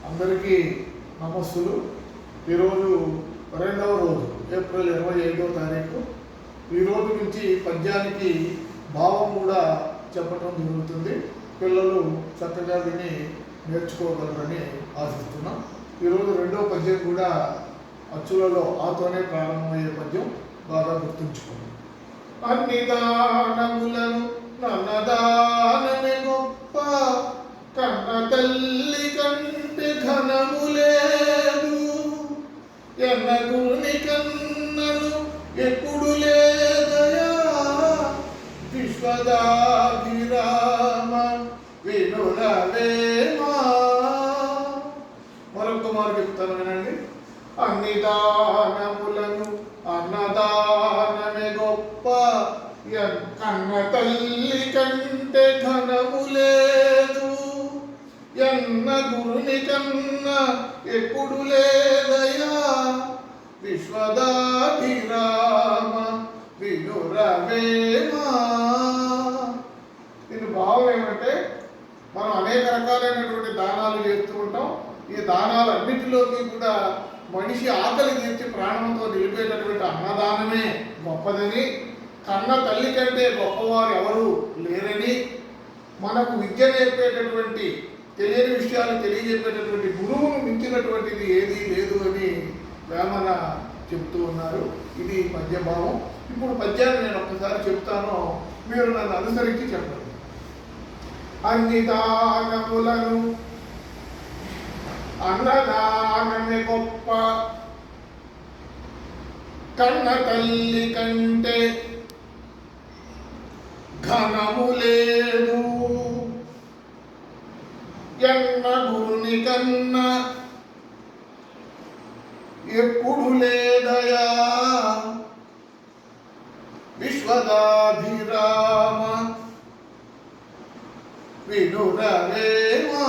అందరికీ నమస్సులు. ఈరోజు రెండవ రోజు, ఏప్రిల్ 25వ తారీఖు. ఈరోజు నుంచి పద్యానికి భావం కూడా చెప్పటం జరుగుతుంది. పిల్లలు చక్కగా విని నేర్చుకోగలరని ఆశిస్తున్నాం. ఈరోజు రెండవ పద్యం కూడా అచ్చులలో ఆతోనే ప్రారంభమయ్యే పద్యం, బాగా గుర్తుంచుకోండి. అన్ని దానములను నన్నదానమే గొప్ప, కన్న తల్లి కంటే ఘనము లేదు, ఎన్న గురుని కన్నను ఎప్పుడు లేదయా, విశ్వదాభిరామ వినురవేమా. మరొక మాట చెప్తాను వినండి. అన్ని దానములను అన్నదానమే గొప్ప, కన్న తల్లి కంటే ఘనము లేదు, ఎన్న గురుని కన్నా ఎప్పుడు లేదయా, విశ్వదాభిరామ వినురవేమా. దీని భావం ఏమంటే, మనం అనేక రకాలైనటువంటి దానాలు చేస్తూ ఉంటాం. ఈ దానాలన్నిటిలోకి కూడా మనిషి ఆకలి తీర్చి ప్రాణంతో నిలిపేటటువంటి అన్నదానమే గొప్పదని, కన్న తల్లి కంటే గొప్పవారు ఎవరు లేరని, మనకు విద్య నేర్పేటటువంటి తెలియని విషయాలు తెలియజెప్పేటటువంటి గురువును మించినటువంటిది ఏదీ లేదు అని వేమన చెప్తూ ఉన్నారు. ఇది పద్యభావం. ఇప్పుడు పద్యాన్ని నేను ఒక్కసారి చెప్తాను, మీరు నన్ను అనుసరించి చెప్పండి. అన్ని దానములను అన్నదానమే గొప్ప, కన్న తల్లి కంటే ఘనము లేదు, ఎన్న గురుని కన్నా ఎప్పుడు లేదయా, విశ్వదాభిరామ వినురవేమా.